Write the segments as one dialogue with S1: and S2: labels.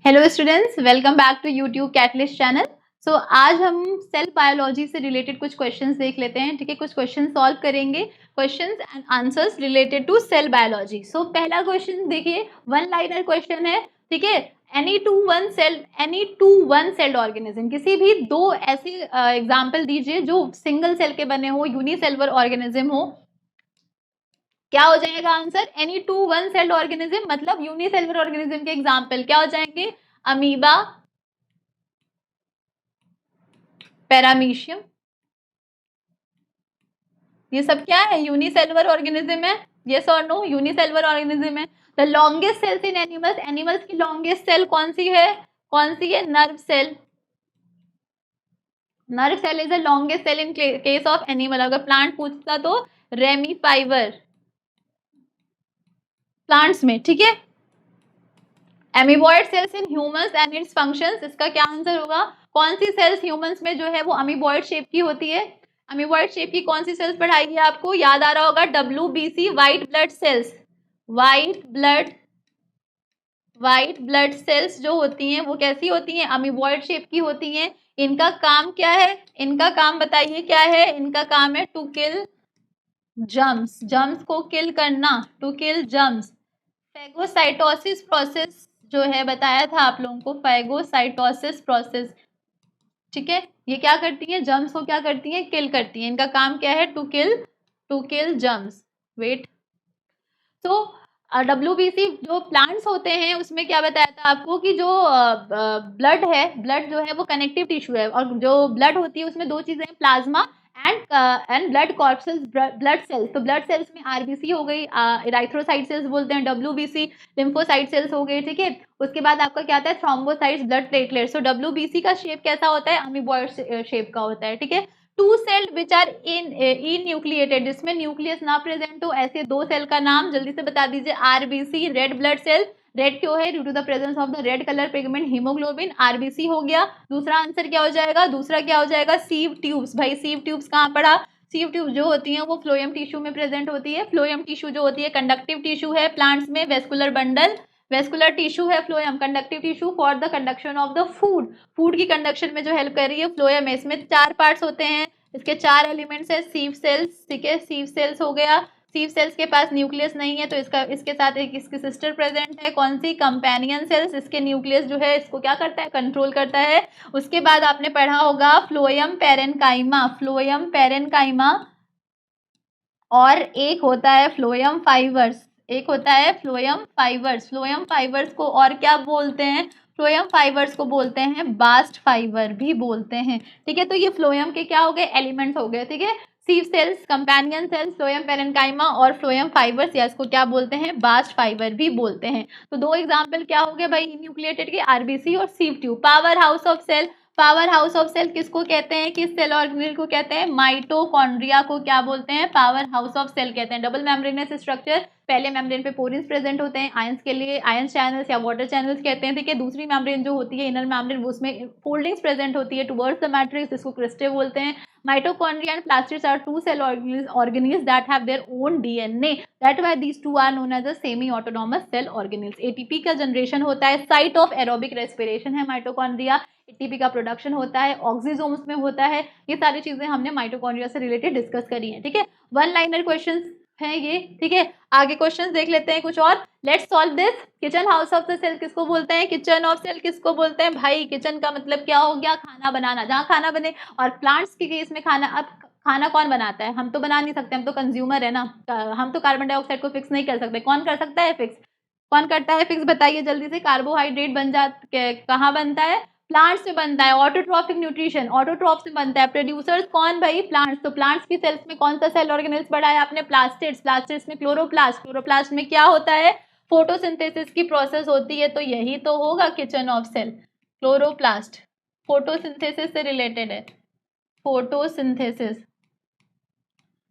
S1: Hello students, welcome back to YouTube Catalyst channel. So आज हम cell biology से related कुछ क्वेश्चंस देख लेते हैं। ठीक है, कुछ क्वेश्चन सॉल्व करेंगे, questions and answers related to cell biology. So पहला क्वेश्चन देखिए, वन लाइनर क्वेश्चन है। ठीक है, any two one celled organism, किसी भी दो ऐसे एग्जाम्पल दीजिए जो सिंगल सेल के बने हो, यूनिसेलुलर ऑर्गेनिज्म हो। क्या हो जाएगा answer? Any two one celled organism, मतलब यूनिसेलुलर ऑर्गेनिज्म के एग्जांपल क्या हो जाएंगे? अमीबा, पैरामीशियम, ये सब क्या है? यूनिसेलुलर ऑर्गेनिज्म है। यस और नो? यूनिसेलुलर ऑर्गेनिज्म है। The longest cells in animals, animals की लॉन्गेस्ट सेल कौन सी है? कौन सी है? Nerve cell. Nerve cell is the longest cell in case of animal. अगर प्लांट पूछता तो रेमी फाइबर प्लांट्स में। ठीक है, amoeboid cells in humans and its functions, इसका क्या आंसर होगा? कौन सी सेल्स ह्यूमंस में जो है वो अमीबॉइड शेप की होती है? अमीबॉइड शेप की कौन सी सेल्स पढ़ाई है आपको? याद आ रहा होगा, WBC, white blood cells. White blood cells जो होती हैं वो कैसी होती हैं? अमीबॉइड शेप की होती हैं। इनका काम क्या है? इनका काम बताइए क्या है? इनका काम है टू किल जर्म्स, जर्म्स को किल करना, to kill germs. Phagocytosis process जो है बताया था आप लोगों को, फैगोसाइटोसिस प्रोसेस। ठीक है, ये क्या करती है? जर्म्स को क्या करती है? किल करती है। इनका काम क्या है? To kill germs. वेट, तो WBC जो प्लांट्स होते हैं उसमें क्या बताया था आपको कि जो ब्लड है, ब्लड जो है वो कनेक्टिव टिश्यू है, और जो ब्लड होती है उसमें दो चीजें हैं, plasma and blood corpuscles, blood cells. तो ब्लड सेल्स में RBC हो गई, इराइथ्रोसाइट सेल्स बोलते हैं, WBC लिम्फोसाइट सेल्स हो गई। ठीक है, उसके बाद आपका क्या आता है? Thrombocytes, blood platelets. तो WBC का शेप कैसा होता है? अमीबॉइड शेप का होता है। ठीक है, two celled which are in nucleated, जिसमें न्यूक्लियस ना प्रेजेंट हो, ऐसे दो सेल का नाम जल्दी से बता दीजिए। RBC, red blood cell. Red क्यों है? Due to the presence of the red colour pigment haemoglobin. RBC हो गया। दूसरा आंसर क्या हो जाएगा? दूसरा क्या हो जाएगा? Sieve tubes. भाई सीव ट्यूब्स कहाँ पढ़ा? सीव ट्यूब जो होती है वो फ्लोएम टिश्यू में प्रेजेंट होती है। फ्लोएम टिश्यू जो होती है कंडक्टिव टिश्यू है प्लांट्स में। वेस्कुलर बंडल, वेस्कुलर टिश्यू है phloem, conductive tissue for the conduction of the food, food की कंडक्शन में जो हेल्प कर रही है फ्लोएम है। इसमें चार पार्ट्स होते हैं, इसके चार एलिमेंट्स है। सीव सेल्स, ठीक है, सीव सेल्स हो गया। सीव सेल्स के पास न्यूक्लियस नहीं है तो इसके साथ एक इसकी सिस्टर प्रेजेंट है, कौन सी? Companion cells. इसके न्यूक्लियस जो है इसको क्या करता है? कंट्रोल करता है। उसके बाद आपने पढ़ा होगा फ्लोएम पेरेन्काइमा, फ्लोएम पेरेन्काइमा, और एक होता है फ्लोएम फाइबर्स, एक होता है फ्लोएम फाइबर्स। फ्लोएम फाइबर्स को और क्या बोलते हैं? फ्लोएम फाइबर्स को बोलते हैं बास्ट फाइबर भी बोलते हैं। ठीक है, तो ये फ्लोएम के क्या हो गए? एलिमेंट्स हो गए। ठीक है, sieve cells, companion cells, phloem parenchyma और फ्लोएम फाइबर्स, या इसको क्या बोलते हैं? बास्ट फाइबर भी बोलते हैं। तो दो एग्जाम्पल क्या हो गए भाई न्यूक्लिएटेड के? RBC और sieve tube. Power house of cell, power house of cell किसको कहते हैं? किस सेल ऑर्गेनेल को कहते हैं? माइटोकॉन्ड्रिया को क्या बोलते हैं? पावर हाउस ऑफ सेल कहते हैं। डबल मेम्ब्रेनस स्ट्रक्चर, पहले मेम्ब्रेन पे पोरिन्स प्रेजेंट होते हैं, आयंस के लिए आयंस चैनल्स या वाटर चैनल्स कहते हैं। ठीक है, दूसरी मेम्ब्रेन जो होती है इनर मेम्ब्रेन, वो उसमें फोल्डिंग्स प्रेजेंट होती है टुवर्ड्स द मैट्रिक्स, इसको क्रिस्टे बोलते हैं। Mitochondria and plastids are two cell organelles that have their own DNA. That why these two are known as the semi-autonomous cell organelles. ATP का generation होता है, site of aerobic respiration है mitochondria. ATP का production होता है, oxysomes में होता है। ये सारी चीजें हमने माइटोकॉन्ड्रिया से रिलेटेड डिस्कस करी हैं। ठीक है, वन लाइनर क्वेश्चन है ये। ठीक है, आगे क्वेश्चंस देख लेते हैं कुछ और। Let's solve this. Kitchen house of the cell किसको बोलते हैं? किचन ऑफ सेल किसको बोलते हैं? भाई किचन का मतलब क्या हो गया? खाना बनाना, जहाँ खाना बने। और प्लांट्स के केस में खाना, अब खाना कौन बनाता है? हम तो बना नहीं सकते, हम तो कंज्यूमर है ना। हम तो कार्बन डाइऑक्साइड को फिक्स नहीं कर सकते। कौन कर सकता है फिक्स? कौन करता है फिक्स? बताइए जल्दी से। कार्बोहाइड्रेट बन जाता, कहाँ बनता है? प्लांट्स में बनता है। ऑटोट्रॉफिक न्यूट्रिशन ऑटोट्रॉफ से बनता है। प्रोड्यूसर्स कौन भाई? प्लांट्स। तो प्लांट्स की सेल्स में कौन सा सेल ऑर्गेनेल्स पढ़ा है आपने? प्लास्टिड्स। प्लास्टिड्स में क्लोरोप्लास्ट, क्लोरोप्लास्ट में क्या होता है? फोटोसिंथेसिस की प्रोसेस होती है, तो यही तो होगा kitchen of cell, chloroplast. Photosynthesis से रिलेटेड है, फोटोसिंथेसिस।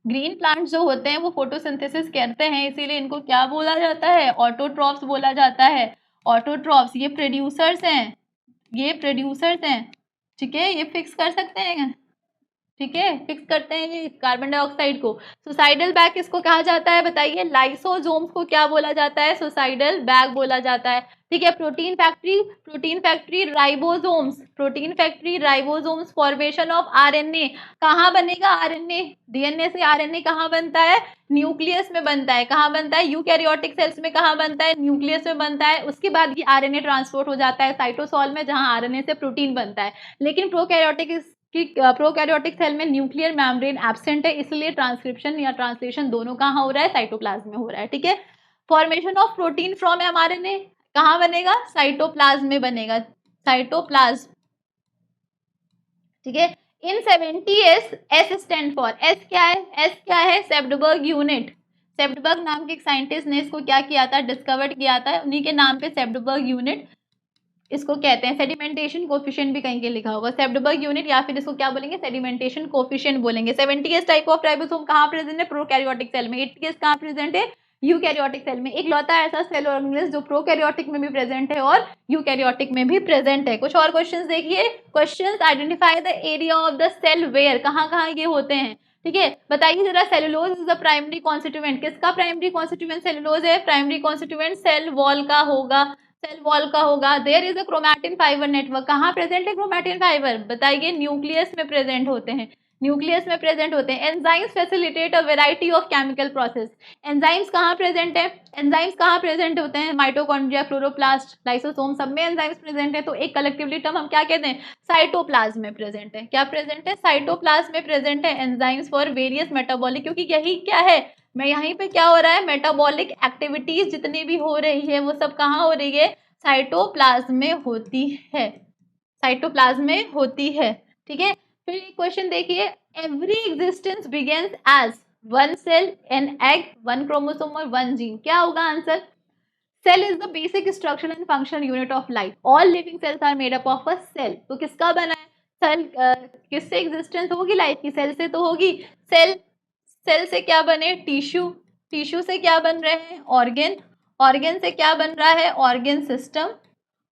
S1: ग्रीन प्लांट्स जो होते हैं वो फोटोसिंथेसिस करते हैं, इसीलिए इनको क्या बोला जाता है? ऑटोट्रॉफ्स बोला जाता है। ऑटोट्रॉफ्स ये प्रोड्यूसर्स हैं, ये प्रोड्यूसर्स हैं। ठीक है, ये फिक्स कर सकते हैं। ठीक है, फिक्स करते हैं ये कार्बन डाइऑक्साइड को। सुसाइडल बैग किसको कहा जाता है बताइए? लाइसोसोम्स को क्या बोला जाता है? सुसाइडल बैग बोला जाता है। ठीक है, protein factory ribosomes, protein factory ribosomes, formation of RNA. कहाँ बनेगा आरएनए? डीएनए से आरएनए कहाँ बनता है? न्यूक्लियस में बनता है। कहाँ बनता है? यूकैरियोटिक सेल्स में कहाँ बनता है? न्यूक्लियस में बनता है। उसके बाद ये आरएनए ट्रांसपोर्ट हो जाता है साइटोसॉल में, जहाँ आरएनए से प्रोटीन बनता है। लेकिन प्रोकैरियोटिक सेल में न्यूक्लियर मेम्ब्रेन एब्सेंट है, इसलिए ट्रांसक्रिप्शन या ट्रांसलेशन दोनों कहाँ हो रहा है? साइटोप्लाज्म में हो रहा है। ठीक है, formation of protein from mRNA कहाँ बनेगा? साइटोप्लाज्म में बनेगा, साइटोप्लाज्म। ठीक है, इन 70s S stand for, S क्या है? एस क्या है? सेप्टेबर्ग यूनिट। सेप्टेबर्ग नाम के एक साइंटिस्ट ने इसको क्या किया था? डिस्कवर किया था, उन्हीं के नाम पे सेप्टेबर्ग यूनिट इसको कहते हैं। सेडिमेंटेशन कोफिशिएंट भी कहीं के लिखा होगा, सेप्टेबर्ग यूनिट, या फिर इसको क्या बोलेंगे? सेडिमेंटेशन कोफिशिएंट बोलेंगे। 70s टाइप ऑफ राइबोसोम कहाँ प्रेजेंट है? प्रोकैरियोटिक सेल में। 80s कहाँ प्रेजेंट है? यूकैरियोटिक सेल में। एक लौता ऐसा सेल ऑर्गेनिज्म जो प्रोकैरियोटिक में भी प्रेजेंट है और यूकैरियोटिक में भी प्रेजेंट है। कुछ और क्वेश्चंस देखिए। Questions, identify the area of the cell where, कहाँ कहाँ ये होते हैं। ठीक है, बताइए जरा। Cellulose is the primary constituent, किसका प्राइमरी कॉन्स्टिट्यूएंट सेलुलोज है? प्राइमरी कॉन्स्टिट्यूएंट सेल वॉल का होगा, सेल वॉल का होगा। There is a chromatin fibre network, कहाँ प्रेजेंट है क्रोमैटिन फाइबर? बताइए, न्यूक्लियस में प्रेजेंट होते हैं, न्यूक्लियस में प्रेजेंट होते हैं। Enzymes facilitate a variety of chemical process, enzymes कहाँ प्रेजेंट है? एंजाइम्स कहाँ प्रेजेंट होते हैं? माइटोकॉन्ड्रिया, क्लोरोप्लास्ट, लाइसोसोम, सब में एंजाइम्स प्रेजेंट है। तो एक कलेक्टिवली टर्म हम क्या कहते हैं? साइटोप्लाज्म में प्रेजेंट है। क्या प्रेजेंट है? साइटोप्लाज्म में प्रेजेंट है एंजाइम्स फॉर वेरियस मेटाबॉलिक, क्योंकि यही क्या है, मैं यहीं पे क्या हो रहा है? मेटाबॉलिक एक्टिविटीज जितनी भी हो रही है वो सब कहाँ हो रही है? साइटोप्लाज्म में होती है, साइटोप्लाज्म में होती है। ठीक है, फिर क्वेश्चन देखिए। Every existence begins as one cell, an egg, one chromosome और वन जीन। क्या होगा answer? Cell is the basic structure and functional unit of life. All living cells are made up of a cell. तो किसका बना है? Cell. किससे existence होगी life की? सेल से तो होगी। सेल, सेल से क्या बने? टिश्यू, टिश्यू से क्या बन रहे हैं? ऑर्गन, ऑर्गन से क्या बन रहा है? ऑर्गन सिस्टम,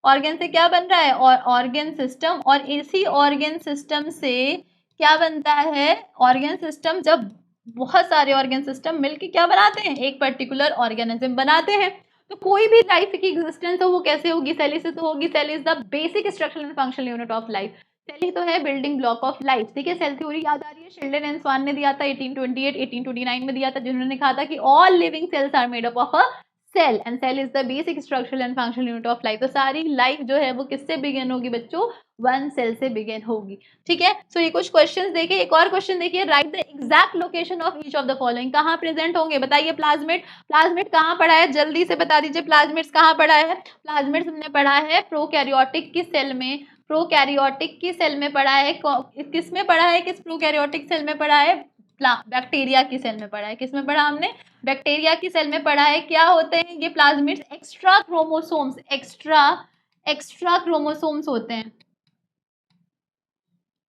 S1: ऑर्गन से क्या बन रहा है? और ऑर्गन सिस्टम, और इसी ऑर्गन सिस्टम से क्या बनता है? ऑर्गन सिस्टम, जब बहुत सारे ऑर्गन सिस्टम मिलके क्या बनाते हैं? एक पर्टिकुलर ऑर्गेनिज्म बनाते हैं। तो कोई भी लाइफ की एग्जिस्टेंस हो वो कैसे होगी? सेल से तो होगी। Cell is the basic structure and functional unit of life. Cell ही तो है बिल्डिंग ब्लॉक ऑफ लाइफ। ठीक है, सेल थ्योरी याद आ रही है? शिल्डन एंड स्वान ने दिया था 1828 1829 में दिया था, जिन्होंने कहा था कि all living cells are made up of a cell and cell is the basic structural and functional unit of life. तो सारी लाइफ जो है वो किससे बिगिन होगी बच्चों? वन सेल से बिगिन होगी। ठीक है, सो ये कुछ क्वेश्चंस देखिए। एक और क्वेश्चन देखिए। Right the exact location of each of the following, कहाँ प्रेजेंट होंगे? बताइए। प्लाज्मिड, प्लाज्मिड कहाँ पड़ा है? जल्दी से बता दीजिए, प्लाज्मिड्स कहाँ पड़ा है? प्लाज्मिड्स हमने पढ़ा है प्रोकैरियोटिक की सेल में, प्रोकैरियोटिक की सेल में पढ़ा है। किस में पढ़ा है? किस प्रोकैरियोटिक सेल में पढ़ा है? बैक्टीरिया की सेल में पढ़ा है। किस में पढ़ा हमने? बैक्टीरिया की सेल में पढ़ा है। क्या होते हैं ये plasmids? Extra chromosomes, extra chromosomes होते हैं,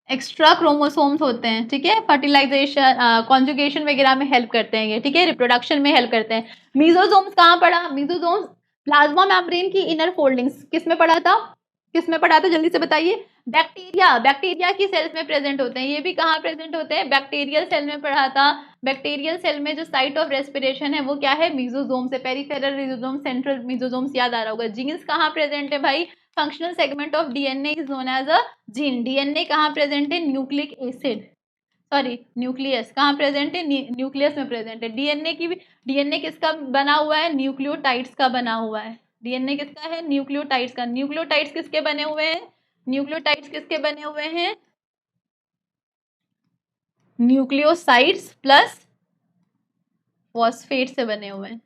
S1: एक्स्ट्रा क्रोमोसोम्स होते हैं। ठीक है, फर्टिलाइजेशन, कॉन्जुगेशन वगैरह में हेल्प करते हैं ये। ठीक है, रिप्रोडक्शन में हेल्प करते हैं। मीजोसोम्स कहाँ पढ़ा? मीजोसोम्स प्लाज्मा मेम्ब्रेन की इनर फोल्डिंग्स, किस में पढ़ा था? किस में पढ़ा था? जल्दी से बताइए। बैक्टीरिया, बैक्टीरिया की सेल्स में प्रेजेंट होते हैं। ये भी कहाँ प्रेजेंट होते हैं? बैक्टीरियल सेल में पढ़ा था। बैक्टीरियल सेल में जो साइट ऑफ रेस्पिरेशन है वो क्या है? मीजोसोम से। पेरिफेरल मीजोसोम, सेंट्रल मीजोसोम्स याद आ रहा होगा। जीन्स कहाँ प्रेजेंट है भाई? Functional segment of DNA is known as a gene. DNA कहाँ प्रेजेंट है? न्यूक्लिक एसिड, सॉरी न्यूक्लियस कहाँ प्रेजेंट है? न्यूक्लियस में प्रेजेंट है। डीएनए की भी, डीएनए किसका बना हुआ है? न्यूक्लियोटाइड्स का बना हुआ है। डीएनए किसका है? न्यूक्लियोटाइड्स का। न्यूक्लियोटाइड्स किसके बने हुए हैं? न्यूक्लियोटाइड्स किसके बने हुए हैं? न्यूक्लियोसाइड्स प्लस फॉस्फेट से बने हुए हैं,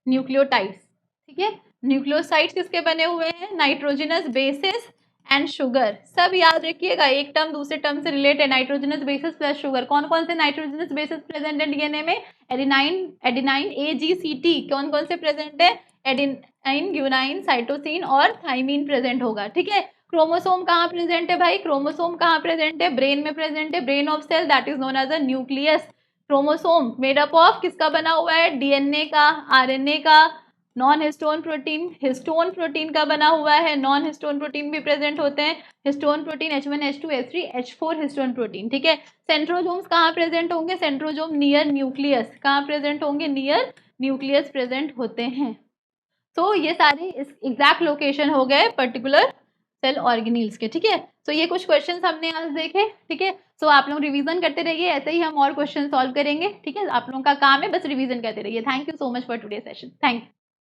S1: न्यूक्लियोटाइड्स। ठीक है, न्यूक्लियोसाइड्स किसके बने हुए हैं? Nitrogenous bases and sugar. सब याद रखिएगा, एक टर्म दूसरे टर्म से रिलेट है। Nitrogenous bases plus sugar. कौन कौन से नाइट्रोजनस बेसिस प्रेजेंट है डीएनए में? Adenine, adenine AGCT। कौन कौन से प्रेजेंट है? एडेनाइन, ग्यूनाइन, साइटोसिन और थाइमीन प्रेजेंट होगा। ठीक है, क्रोमोसोम कहाँ प्रेजेंट है भाई? क्रोमोसोम कहाँ प्रेजेंट है? ब्रेन में प्रेजेंट है। Brain of cell that is known as a nucleus. Chromosome made up of किसका बना हुआ है? डीएनए का, आरएनए का, non histone protein, histone protein का बना हुआ है, नॉन हिस्टोन प्रोटीन भी प्रेजेंट होते हैं। Histone protein H1 H2 H3 H4 histone protein, ठीक है। सेंट्रोजोम्स कहाँ प्रेजेंट होंगे? सेंट्रोजोम नियर न्यूक्लियस, कहाँ प्रेजेंट होंगे? नियर न्यूक्लियस प्रेजेंट होते हैं। तो ये सारे एग्जैक्ट लोकेशन हो गए पर्टिकुलर सेल ऑर्गेनील्स के, ठीक है। तो ये कुछ क्वेश्चंस हमने आज देखे, ठीक है। सो आप लोग रिवीजन करते रहिए, ऐसे ही हम और क्वेश्चन सॉल्व करेंगे, ठीक है। आप लोगों का काम है बस रिवीजन करते रहिए। Thank you so much for today session, thank you.